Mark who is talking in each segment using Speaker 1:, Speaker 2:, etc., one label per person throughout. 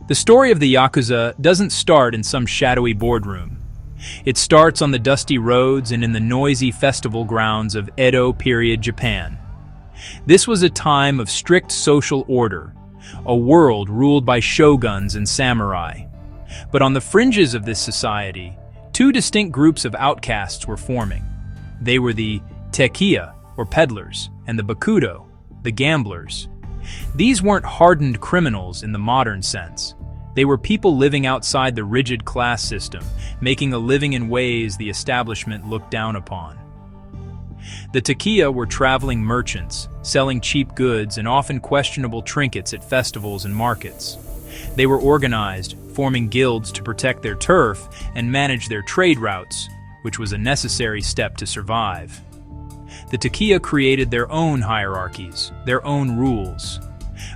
Speaker 1: The story of the Yakuza doesn't start in some shadowy boardroom. It starts on the dusty roads and in the noisy festival grounds of Edo period Japan. This was a time of strict social order, a world ruled by shoguns and samurai. But on the fringes of this society, two distinct groups of outcasts were forming. They were the tekiya, or peddlers, and the bakudo, the gamblers. These weren't hardened criminals in the modern sense. They were people living outside the rigid class system, making a living in ways the establishment looked down upon. The tekiya were traveling merchants, selling cheap goods and often questionable trinkets at festivals and markets. They were organized, forming guilds to protect their turf and manage their trade routes, which was a necessary step to survive. The tekiya created their own hierarchies, their own rules.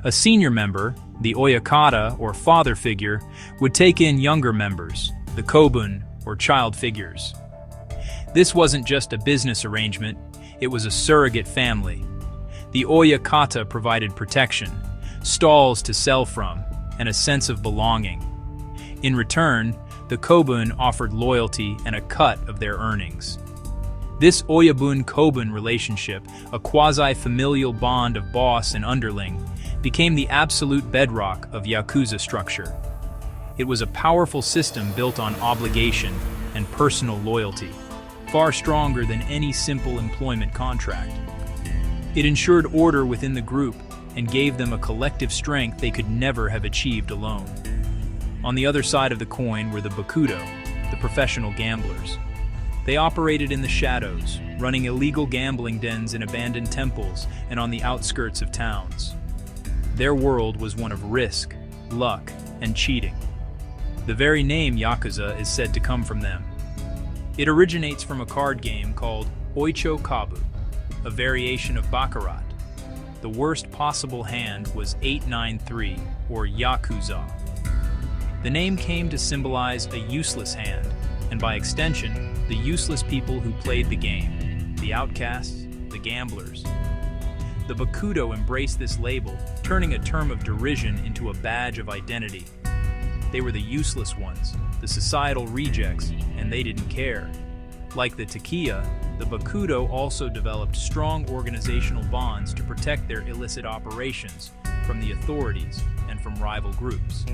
Speaker 1: A senior member, the oyakata or father figure, would take in younger members, the kobun or child figures. This wasn't just a business arrangement, it was a surrogate family. The oyakata provided protection, stalls to sell from, and a sense of belonging. In return, the kobun offered loyalty and a cut of their earnings. This oyabun-kobun relationship, a quasi-familial bond of boss and underling, became the absolute bedrock of Yakuza structure. It was a powerful system built on obligation and personal loyalty, far stronger than any simple employment contract. It ensured order within the group and gave them a collective strength they could never have achieved alone. On the other side of the coin were the bakudo, the professional gamblers. They operated in the shadows, running illegal gambling dens in abandoned temples and on the outskirts of towns. Their world was one of risk, luck, and cheating. The very name Yakuza is said to come from them. It originates from a card game called Oicho Kabu, a variation of Baccarat. The worst possible hand was 893, or Yakuza. The name came to symbolize a useless hand, and by extension, the useless people who played the game, the outcasts, the gamblers. The bakudo embraced this label, turning a term of derision into a badge of identity. They were the useless ones, the societal rejects, and they didn't care. Like the tekiya, the bakudo also developed strong organizational bonds to protect their illicit operations from the authorities and from rival groups.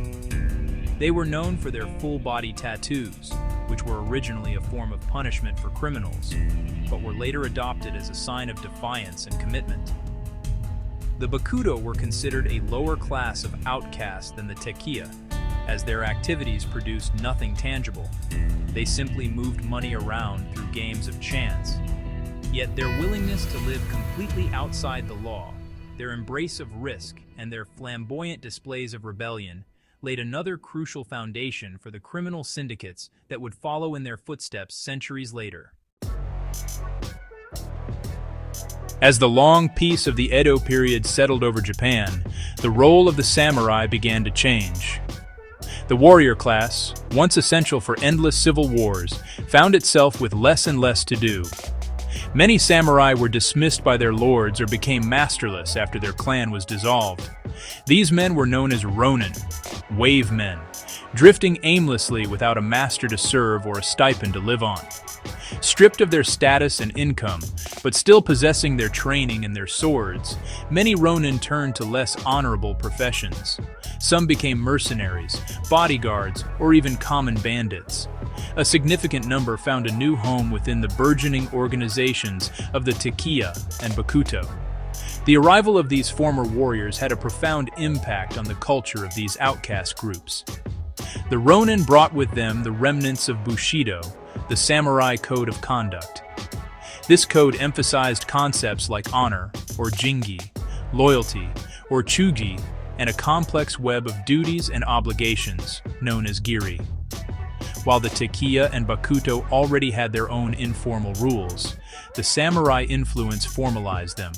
Speaker 1: They were known for their full-body tattoos, which were originally a form of punishment for criminals, but were later adopted as a sign of defiance and commitment. The bakudo were considered a lower class of outcasts than the tekiya, as their activities produced nothing tangible. They simply moved money around through games of chance. Yet their willingness to live completely outside the law, their embrace of risk, and their flamboyant displays of rebellion laid another crucial foundation for the criminal syndicates that would follow in their footsteps centuries later. As the long peace of the Edo period settled over Japan, the role of the samurai began to change. The warrior class, once essential for endless civil wars, found itself with less and less to do. Many samurai were dismissed by their lords or became masterless after their clan was dissolved. These men were known as ronin, wave men, drifting aimlessly without a master to serve or a stipend to live on. Stripped of their status and income, but still possessing their training and their swords, many ronin turned to less honorable professions. Some became mercenaries, bodyguards, or even common bandits. A significant number found a new home within the burgeoning organizations of the tekiya and bakuto. The arrival of these former warriors had a profound impact on the culture of these outcast groups. The ronin brought with them the remnants of Bushido, the samurai code of conduct. This code emphasized concepts like honor, or jingi, loyalty, or chugi, and a complex web of duties and obligations, known as giri. While the tekiya and bakuto already had their own informal rules, the samurai influence formalized them,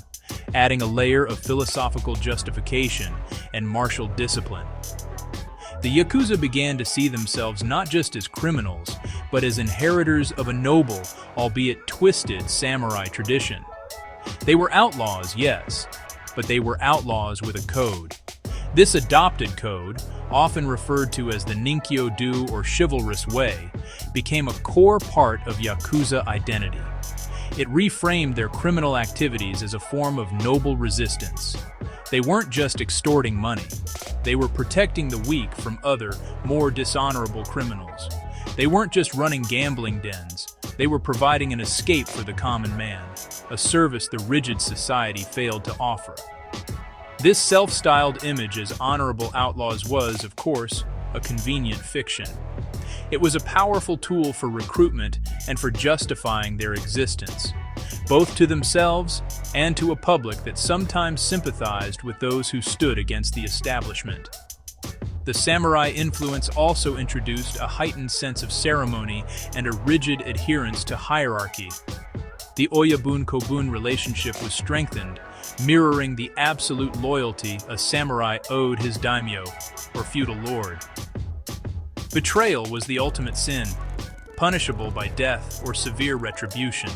Speaker 1: adding a layer of philosophical justification and martial discipline. The Yakuza began to see themselves not just as criminals, but as inheritors of a noble, albeit twisted, samurai tradition. They were outlaws, yes, but they were outlaws with a code. This adopted code, often referred to as the Ninkyo-do or chivalrous way, became a core part of Yakuza identity. It reframed their criminal activities as a form of noble resistance. They weren't just extorting money. They were protecting the weak from other, more dishonorable criminals. They weren't just running gambling dens. They were providing an escape for the common man, a service the rigid society failed to offer. This self-styled image as honorable outlaws was, of course, a convenient fiction. It was a powerful tool for recruitment and for justifying their existence, both to themselves and to a public that sometimes sympathized with those who stood against the establishment. The samurai influence also introduced a heightened sense of ceremony and a rigid adherence to hierarchy. The Oyabun-Kobun relationship was strengthened, mirroring the absolute loyalty a samurai owed his daimyo, or feudal lord. Betrayal was the ultimate sin, punishable by death or severe retribution.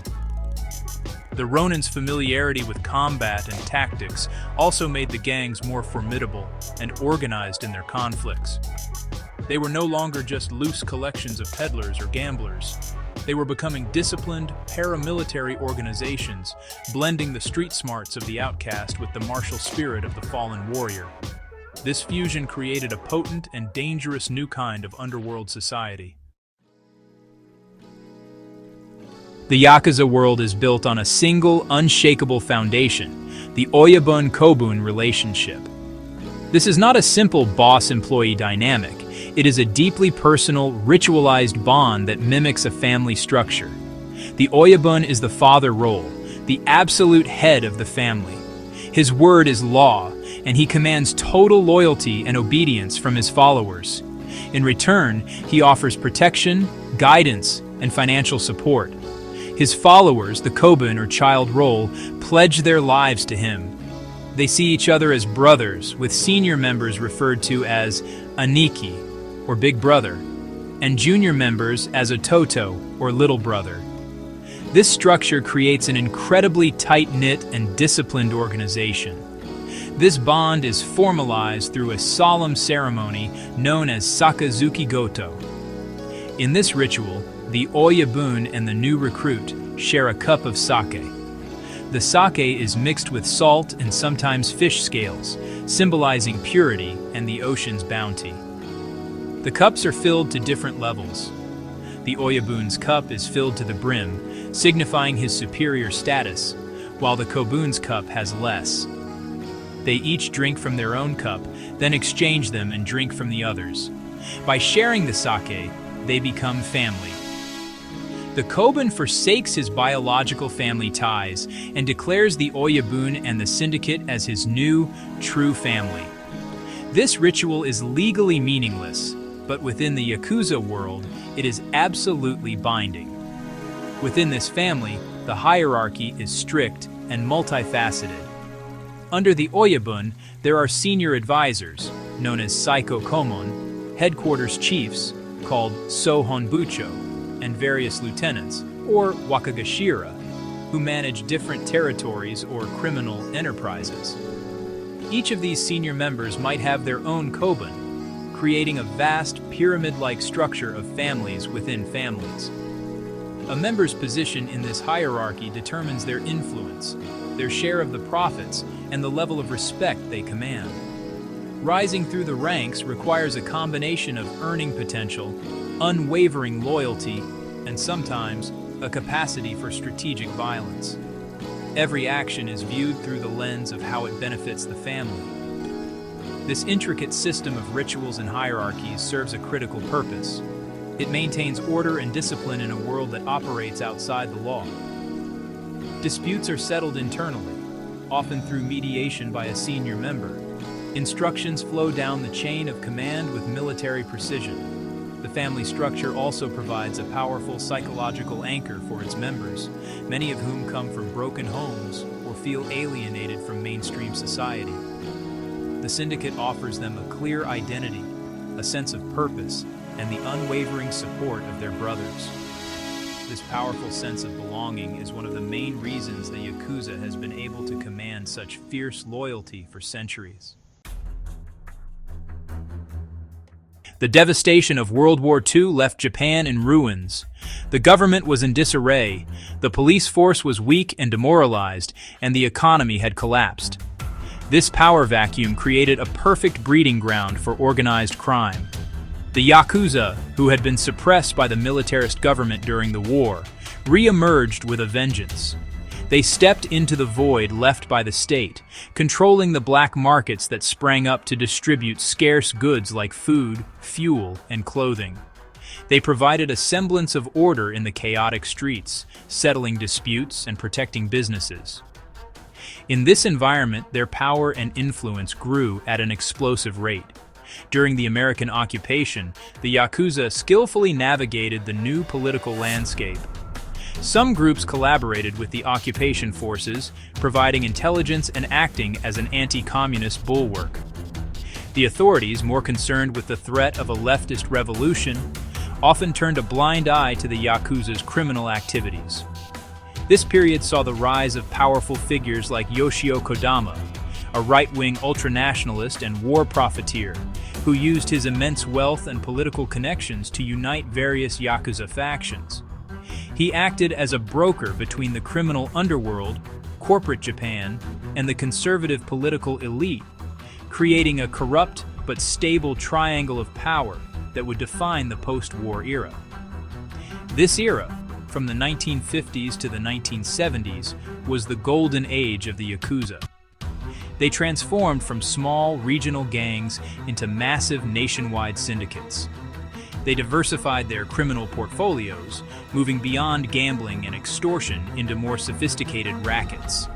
Speaker 1: The Ronin's familiarity with combat and tactics also made the gangs more formidable and organized in their conflicts. They were no longer just loose collections of peddlers or gamblers. They were becoming disciplined, paramilitary organizations, blending the street smarts of the outcast with the martial spirit of the fallen warrior. This fusion created a potent and dangerous new kind of underworld society. The Yakuza world is built on a single, unshakable foundation, the Oyabun-Kobun relationship. This is not a simple boss-employee dynamic. It is a deeply personal, ritualized bond that mimics a family structure. The Oyabun is the father role, the absolute head of the family. His word is law, and he commands total loyalty and obedience from his followers. In return, he offers protection, guidance, and financial support. His followers, the Kobun or child role, pledge their lives to him. They see each other as brothers, with senior members referred to as Aniki, or big brother, and junior members as a Toto, or little brother. This structure creates an incredibly tight-knit and disciplined organization. This bond is formalized through a solemn ceremony known as Sakazuki Goto. In this ritual, the Oyabun and the new recruit share a cup of sake. The sake is mixed with salt and sometimes fish scales, symbolizing purity and the ocean's bounty. The cups are filled to different levels. The Oyabun's cup is filled to the brim, signifying his superior status, while the Kobun's cup has less. They each drink from their own cup, then exchange them and drink from the others. By sharing the sake, they become family. The Kobun forsakes his biological family ties and declares the Oyabun and the Syndicate as his new, true family. This ritual is legally meaningless, but within the Yakuza world, it is absolutely binding. Within this family, the hierarchy is strict and multifaceted. Under the Oyabun, there are senior advisors, known as Saiko Komon, headquarters chiefs, called Sohonbucho, and various lieutenants, or Wakagashira, who manage different territories or criminal enterprises. Each of these senior members might have their own Kobun, creating a vast pyramid-like structure of families within families. A member's position in this hierarchy determines their influence, their share of the profits, and the level of respect they command. Rising through the ranks requires a combination of earning potential, unwavering loyalty, and sometimes a capacity for strategic violence. Every action is viewed through the lens of how it benefits the family. This intricate system of rituals and hierarchies serves a critical purpose. It maintains order and discipline in a world that operates outside the law. Disputes are settled internally, often through mediation by a senior member. Instructions flow down the chain of command with military precision. The family structure also provides a powerful psychological anchor for its members, many of whom come from broken homes or feel alienated from mainstream society. The Syndicate offers them a clear identity, a sense of purpose, and the unwavering support of their brothers. This powerful sense of belonging is one of the main reasons the Yakuza has been able to command such fierce loyalty for centuries. The devastation of World War II left Japan in ruins. The government was in disarray, the police force was weak and demoralized, and the economy had collapsed. This power vacuum created a perfect breeding ground for organized crime. The Yakuza, who had been suppressed by the militarist government during the war, re-emerged with a vengeance. They stepped into the void left by the state, controlling the black markets that sprang up to distribute scarce goods like food, fuel, and clothing. They provided a semblance of order in the chaotic streets, settling disputes and protecting businesses. In this environment, their power and influence grew at an explosive rate. During the American occupation, the Yakuza skillfully navigated the new political landscape. Some groups collaborated with the occupation forces, providing intelligence and acting as an anti-communist bulwark. The authorities, more concerned with the threat of a leftist revolution, often turned a blind eye to the Yakuza's criminal activities. This period saw the rise of powerful figures like Yoshio Kodama, a right-wing ultranationalist and war profiteer, who used his immense wealth and political connections to unite various Yakuza factions. He acted as a broker between the criminal underworld, corporate Japan, and the conservative political elite, creating a corrupt but stable triangle of power that would define the post-war era. This era, from the 1950s to the 1970s, was the golden age of the Yakuza. They transformed from small regional gangs into massive nationwide syndicates. They diversified their criminal portfolios, moving beyond gambling and extortion into more sophisticated rackets.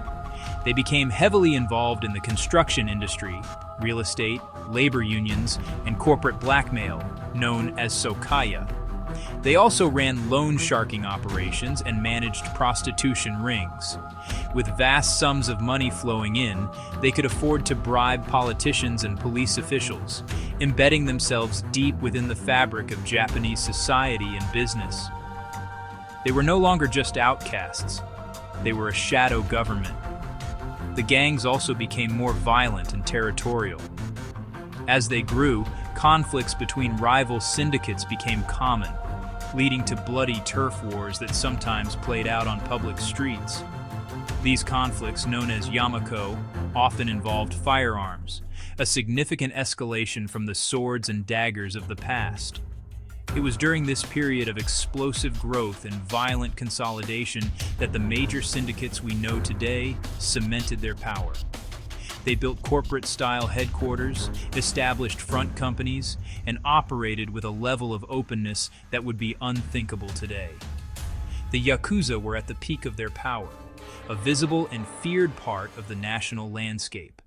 Speaker 1: They became heavily involved in the construction industry, real estate, labor unions, and corporate blackmail, known as Sokaya. They also ran loan sharking operations and managed prostitution rings. With vast sums of money flowing in, they could afford to bribe politicians and police officials, embedding themselves deep within the fabric of Japanese society and business. They were no longer just outcasts. They were a shadow government. The gangs also became more violent and territorial. As they grew, conflicts between rival syndicates became common, leading to bloody turf wars that sometimes played out on public streets. These conflicts, known as Yamako, often involved firearms, a significant escalation from the swords and daggers of the past. It was during this period of explosive growth and violent consolidation that the major syndicates we know today cemented their power. They built corporate-style headquarters, established front companies, and operated with a level of openness that would be unthinkable today. The Yakuza were at the peak of their power, a visible and feared part of the national landscape.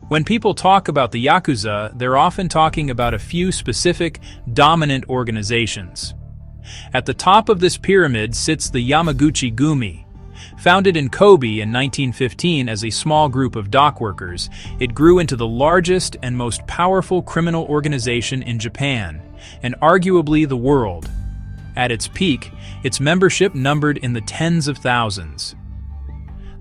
Speaker 1: When people talk about the Yakuza, they're often talking about a few specific, dominant organizations. At the top of this pyramid sits the Yamaguchi-gumi. Founded in Kobe in 1915 as a small group of dockworkers, it grew into the largest and most powerful criminal organization in Japan, and arguably the world. At its peak, its membership numbered in the tens of thousands.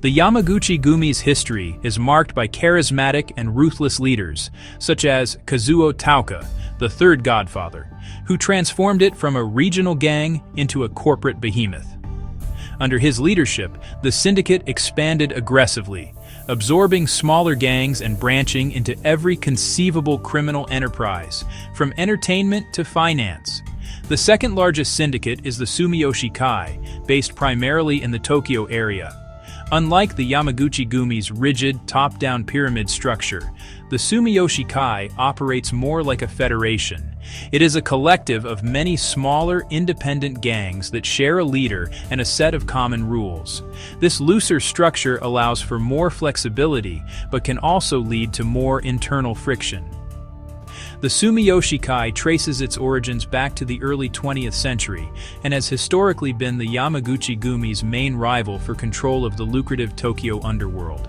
Speaker 1: The Yamaguchi-gumi's history is marked by charismatic and ruthless leaders, such as Kazuo Taoka, the third godfather, who transformed it from a regional gang into a corporate behemoth. Under his leadership, the syndicate expanded aggressively, absorbing smaller gangs and branching into every conceivable criminal enterprise, from entertainment to finance. The second largest syndicate is the Sumiyoshi Kai, based primarily in the Tokyo area. Unlike the Yamaguchi-gumi's rigid, top-down pyramid structure, the Sumiyoshi Kai operates more like a federation. It is a collective of many smaller, independent gangs that share a leader and a set of common rules. This looser structure allows for more flexibility, but can also lead to more internal friction. The Sumiyoshi Kai traces its origins back to the early 20th century and has historically been the Yamaguchi-gumi's main rival for control of the lucrative Tokyo underworld.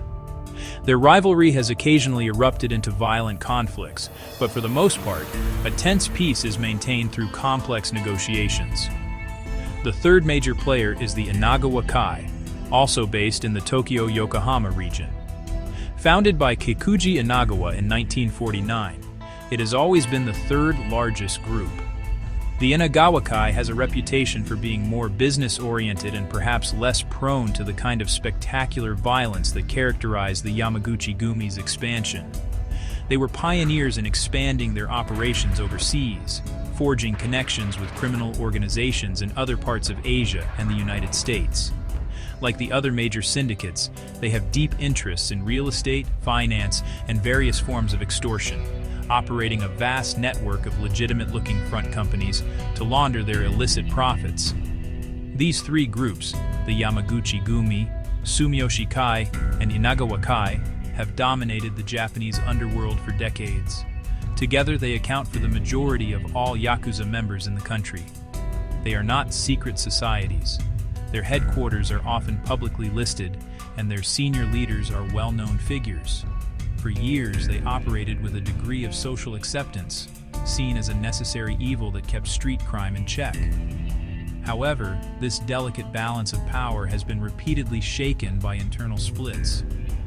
Speaker 1: Their rivalry has occasionally erupted into violent conflicts, but for the most part, a tense peace is maintained through complex negotiations. The third major player is the Inagawa Kai, also based in the Tokyo-Yokohama region. Founded by Kikuji Inagawa in 1949, it has always been the third largest group. The Inagawa-kai has a reputation for being more business-oriented and perhaps less prone to the kind of spectacular violence that characterized the Yamaguchi-gumi's expansion. They were pioneers in expanding their operations overseas, forging connections with criminal organizations in other parts of Asia and the United States. Like the other major syndicates, they have deep interests in real estate, finance, and various forms of extortion, operating a vast network of legitimate-looking front companies to launder their illicit profits. These three groups, the Yamaguchi-gumi, Sumiyoshi-kai, and Inagawa-kai, have dominated the Japanese underworld for decades. Together they account for the majority of all Yakuza members in the country. They are not secret societies. Their headquarters are often publicly listed, and their senior leaders are well-known figures. For years, they operated with a degree of social acceptance, seen as a necessary evil that kept street crime in check. However, this delicate balance of power has been repeatedly shaken by internal splits,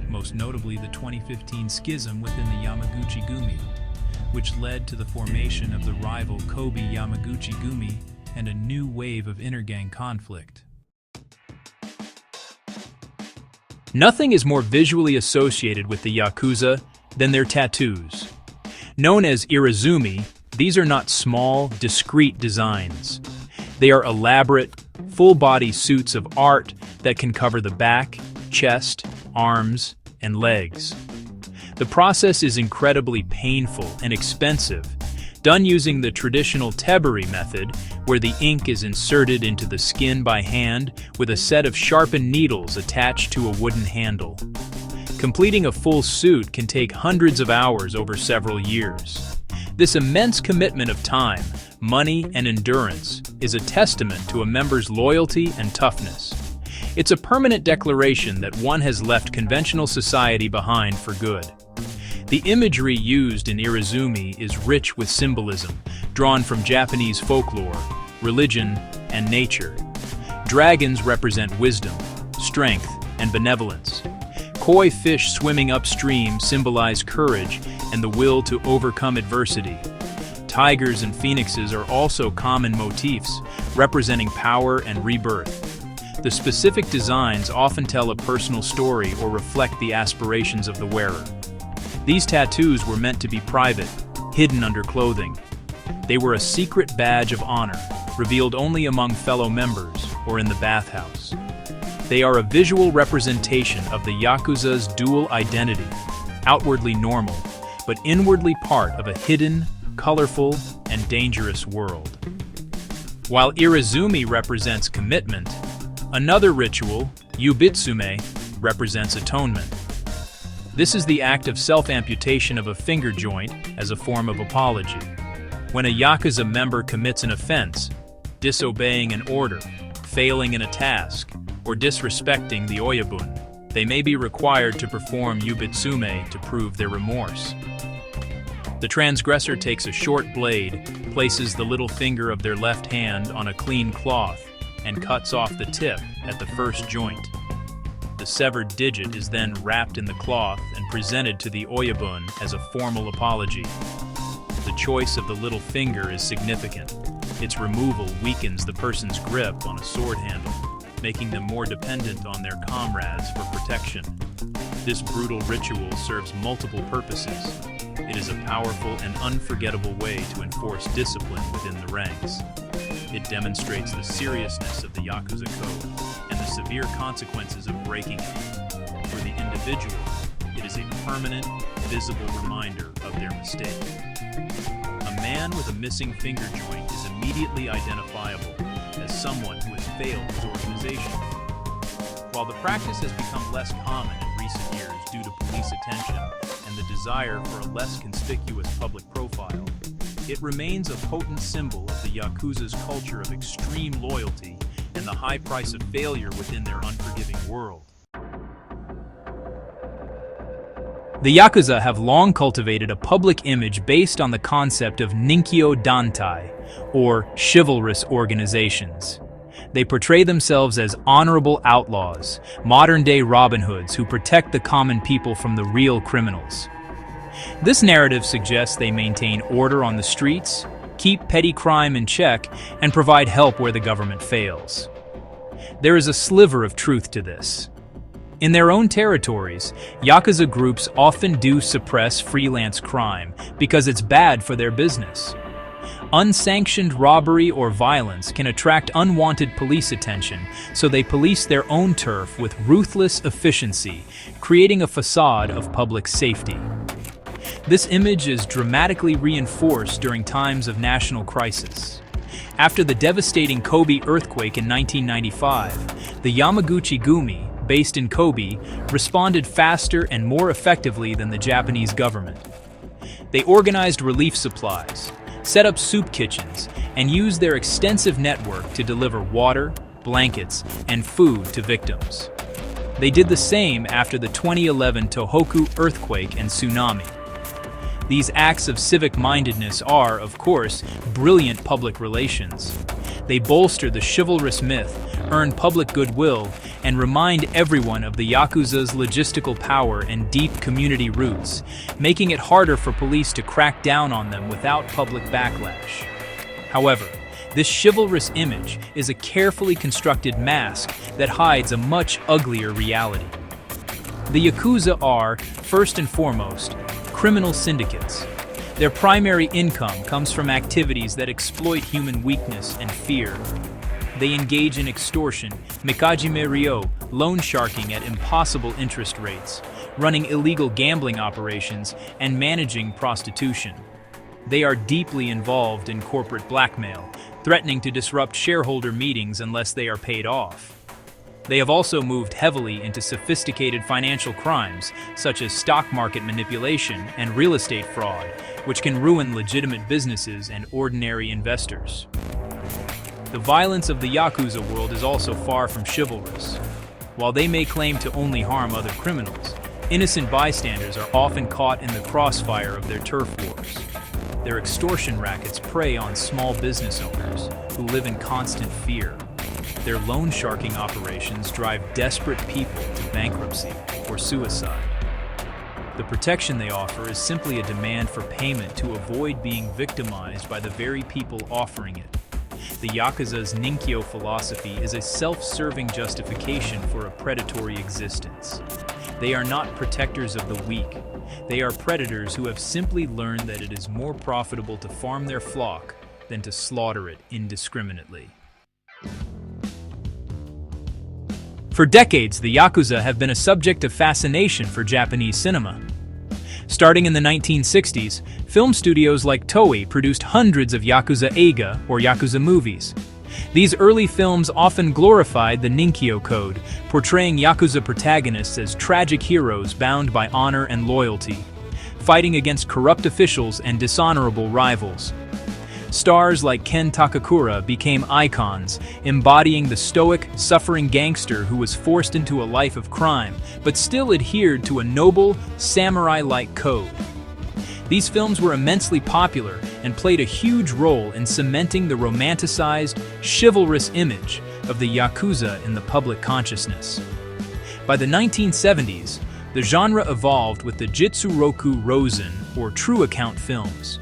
Speaker 1: most notably the 2015 schism within the Yamaguchi-gumi, which led to the formation of the rival Kobe Yamaguchi-gumi and a new wave of intergang conflict. Nothing is more visually associated with the Yakuza than their tattoos. Known as irizumi, these are not small, discreet designs. They are elaborate, full-body suits of art that can cover the back, chest, arms, and legs. The process is incredibly painful and expensive, done using the traditional tebari method, where the ink is inserted into the skin by hand with a set of sharpened needles attached to a wooden handle. Completing a full suit can take hundreds of hours over several years. This immense commitment of time, money, and endurance is a testament to a member's loyalty and toughness. It's a permanent declaration that one has left conventional society behind for good. The imagery used in irizumi is rich with symbolism, drawn from Japanese folklore, religion, and nature. Dragons represent wisdom, strength, and benevolence. Koi fish swimming upstream symbolize courage and the will to overcome adversity. Tigers and phoenixes are also common motifs, representing power and rebirth. The specific designs often tell a personal story or reflect the aspirations of the wearer. These tattoos were meant to be private, hidden under clothing. They were a secret badge of honor, revealed only among fellow members or in the bathhouse. They are a visual representation of the Yakuza's dual identity, outwardly normal, but inwardly part of a hidden, colorful, and dangerous world. While irizumi represents commitment, another ritual, yubitsume, represents atonement. This is the act of self-amputation of a finger joint as a form of apology. When a Yakuza member commits an offense, disobeying an order, failing in a task, or disrespecting the oyabun, they may be required to perform yubitsume to prove their remorse. The transgressor takes a short blade, places the little finger of their left hand on a clean cloth, and cuts off the tip at the first joint. The severed digit is then wrapped in the cloth and presented to the oyabun as a formal apology. The choice of the little finger is significant. Its removal weakens the person's grip on a sword handle, making them more dependent on their comrades for protection. This brutal ritual serves multiple purposes. It is a powerful and unforgettable way to enforce discipline within the ranks. It demonstrates the seriousness of the Yakuza code and the severe consequences of breaking it. For the individual, it is a permanent, visible reminder of their mistake. A man with a missing finger joint is immediately identifiable as someone who has failed his organization. While the practice has become less common in recent years due to police attention and the desire for a less conspicuous public profile, it remains a potent symbol of the Yakuza's culture of extreme loyalty and the high price of failure within their unforgiving world. The Yakuza have long cultivated a public image based on the concept of Ninkyo Dantai, or chivalrous organizations. They portray themselves as honorable outlaws, modern-day Robin Hoods who protect the common people from the real criminals. This narrative suggests they maintain order on the streets, keep petty crime in check, and provide help where the government fails. There is a sliver of truth to this. In their own territories, Yakuza groups often do suppress freelance crime because it's bad for their business. Unsanctioned robbery or violence can attract unwanted police attention, so they police their own turf with ruthless efficiency, creating a facade of public safety. This image is dramatically reinforced during times of national crisis. After the devastating Kobe earthquake in 1995, the Yamaguchi-gumi, based in Kobe, responded faster and more effectively than the Japanese government. They organized relief supplies, set up soup kitchens, and used their extensive network to deliver water, blankets, and food to victims. They did the same after the 2011 Tohoku earthquake and tsunami. These acts of civic-mindedness are, of course, brilliant public relations. They bolster the chivalrous myth, earn public goodwill, and remind everyone of the Yakuza's logistical power and deep community roots, making it harder for police to crack down on them without public backlash. However, this chivalrous image is a carefully constructed mask that hides a much uglier reality. The Yakuza are, first and foremost, criminal syndicates. Their primary income comes from activities that exploit human weakness and fear. They engage in extortion, mikajime ryo, loan sharking at impossible interest rates, running illegal gambling operations, and managing prostitution. They are deeply involved in corporate blackmail, threatening to disrupt shareholder meetings unless they are paid off. They have also moved heavily into sophisticated financial crimes, such as stock market manipulation and real estate fraud, which can ruin legitimate businesses and ordinary investors. The violence of the Yakuza world is also far from chivalrous. While they may claim to only harm other criminals, innocent bystanders are often caught in the crossfire of their turf wars. Their extortion rackets prey on small business owners who live in constant fear. Their loan sharking operations drive desperate people to bankruptcy or suicide. The protection they offer is simply a demand for payment to avoid being victimized by the very people offering it. The Yakuza's Ninkyo philosophy is a self-serving justification for a predatory existence. They are not protectors of the weak. They are predators who have simply learned that it is more profitable to farm their flock than to slaughter it indiscriminately. For decades, the Yakuza have been a subject of fascination for Japanese cinema. Starting in the 1960s, film studios like Toei produced hundreds of Yakuza eiga, or Yakuza movies. These early films often glorified the Ninkyo Code, portraying Yakuza protagonists as tragic heroes bound by honor and loyalty, fighting against corrupt officials and dishonorable rivals. Stars like Ken Takakura became icons, embodying the stoic, suffering gangster who was forced into a life of crime, but still adhered to a noble, samurai-like code. These films were immensely popular and played a huge role in cementing the romanticized, chivalrous image of the Yakuza in the public consciousness. By the 1970s, the genre evolved with the Jitsuroku Rosen, or true account films.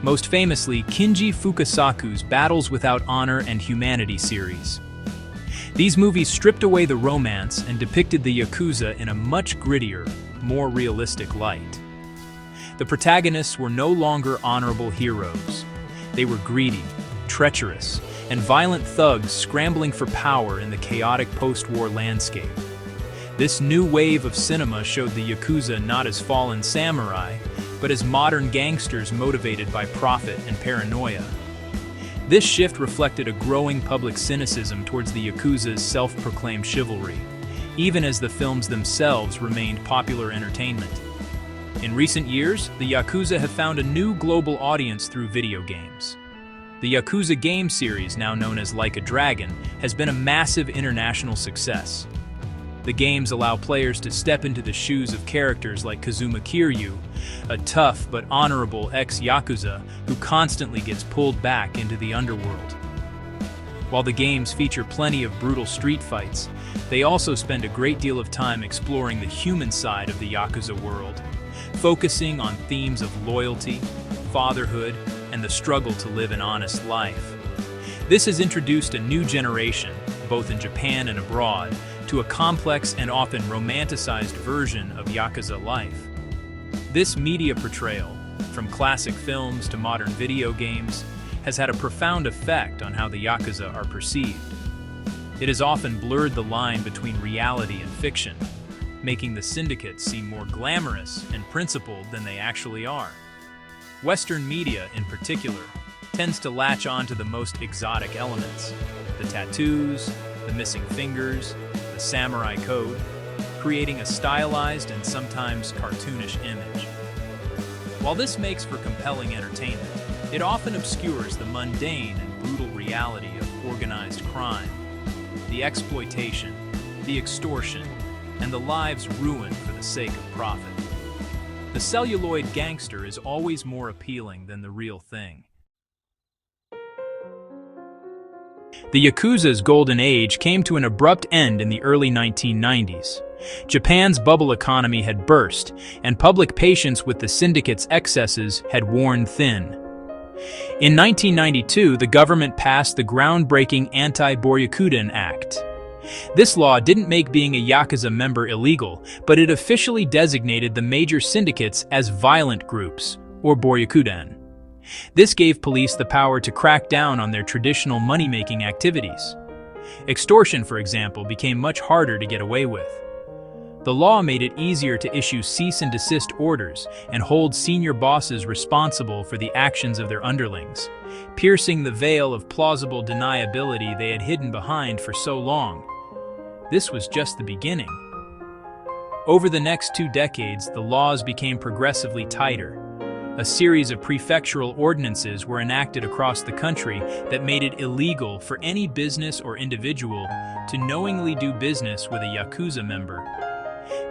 Speaker 1: Most famously, Kinji Fukasaku's Battles Without Honor and Humanity series. These movies stripped away the romance and depicted the Yakuza in a much grittier, more realistic light. The protagonists were no longer honorable heroes. They were greedy, treacherous, and violent thugs scrambling for power in the chaotic post-war landscape. This new wave of cinema showed the Yakuza not as fallen samurai, but as modern gangsters motivated by profit and paranoia. This shift reflected a growing public cynicism towards the Yakuza's self-proclaimed chivalry, even as the films themselves remained popular entertainment. In recent years, the Yakuza have found a new global audience through video games. The Yakuza game series, now known as Like a Dragon, has been a massive international success. The games allow players to step into the shoes of characters like Kazuma Kiryu, a tough but honorable ex-Yakuza who constantly gets pulled back into the underworld. While the games feature plenty of brutal street fights, they also spend a great deal of time exploring the human side of the Yakuza world, focusing on themes of loyalty, fatherhood, and the struggle to live an honest life. This has introduced a new generation, both in Japan and abroad, to a complex and often romanticized version of Yakuza life. This media portrayal, from classic films to modern video games, has had a profound effect on how the Yakuza are perceived. It has often blurred the line between reality and fiction, making the Syndicate seem more glamorous and principled than they actually are. Western media, in particular, tends to latch on to the most exotic elements: the tattoos, the missing fingers, the samurai code, creating a stylized and sometimes cartoonish image. While this makes for compelling entertainment, it often obscures the mundane and brutal reality of organized crime, the exploitation, the extortion, and the lives ruined for the sake of profit. The celluloid gangster is always more appealing than the real thing. The Yakuza's golden age came to an abrupt end in the early 1990s. Japan's bubble economy had burst, and public patience with the Syndicate's excesses had worn thin. In 1992, the government passed the groundbreaking Anti-Boryakuden Act. This law didn't make being a Yakuza member illegal, but it officially designated the major syndicates as violent groups, or Boryakuden. This gave police the power to crack down on their traditional money-making activities. Extortion, for example, became much harder to get away with. The law made it easier to issue cease and desist orders and hold senior bosses responsible for the actions of their underlings, piercing the veil of plausible deniability they had hidden behind for so long. This was just the beginning. Over the next 2 decades, the laws became progressively tighter. A series of prefectural ordinances were enacted across the country that made it illegal for any business or individual to knowingly do business with a Yakuza member.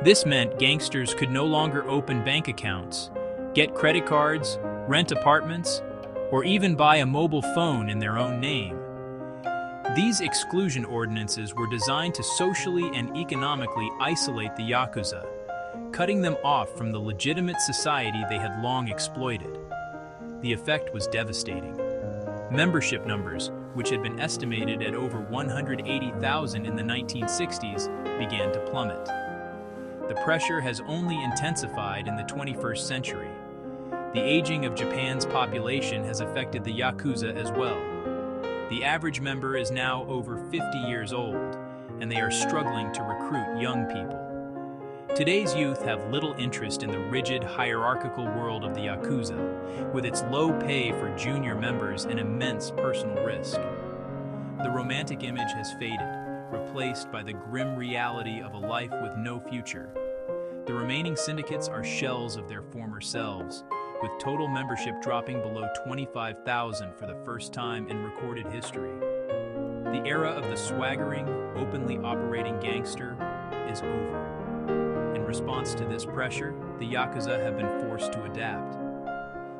Speaker 1: This meant gangsters could no longer open bank accounts, get credit cards, rent apartments, or even buy a mobile phone in their own name. These exclusion ordinances were designed to socially and economically isolate the Yakuza, cutting them off from the legitimate society they had long exploited. The effect was devastating. Membership numbers, which had been estimated at over 180,000 in the 1960s, began to plummet. The pressure has only intensified in the 21st century. The aging of Japan's population has affected the Yakuza as well. The average member is now over 50 years old, and they are struggling to recruit young people. Today's youth have little interest in the rigid, hierarchical world of the Yakuza, with its low pay for junior members and immense personal risk. The romantic image has faded, replaced by the grim reality of a life with no future. The remaining syndicates are shells of their former selves, with total membership dropping below 25,000 for the first time in recorded history. The era of the swaggering, openly operating gangster is over. In response to this pressure, the Yakuza have been forced to adapt.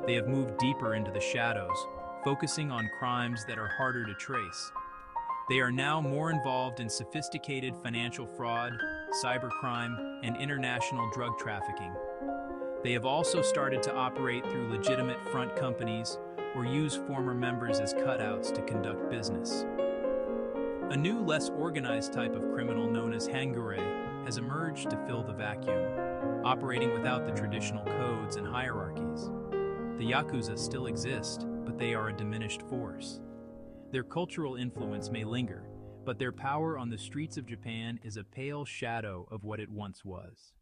Speaker 1: They have moved deeper into the shadows, focusing on crimes that are harder to trace. They are now more involved in sophisticated financial fraud, cybercrime, and international drug trafficking. They have also started to operate through legitimate front companies or use former members as cutouts to conduct business. A new, less organized type of criminal known as hangure has emerged to fill the vacuum, operating without the traditional codes and hierarchies. The Yakuza still exist, but they are a diminished force. Their cultural influence may linger, but their power on the streets of Japan is a pale shadow of what it once was.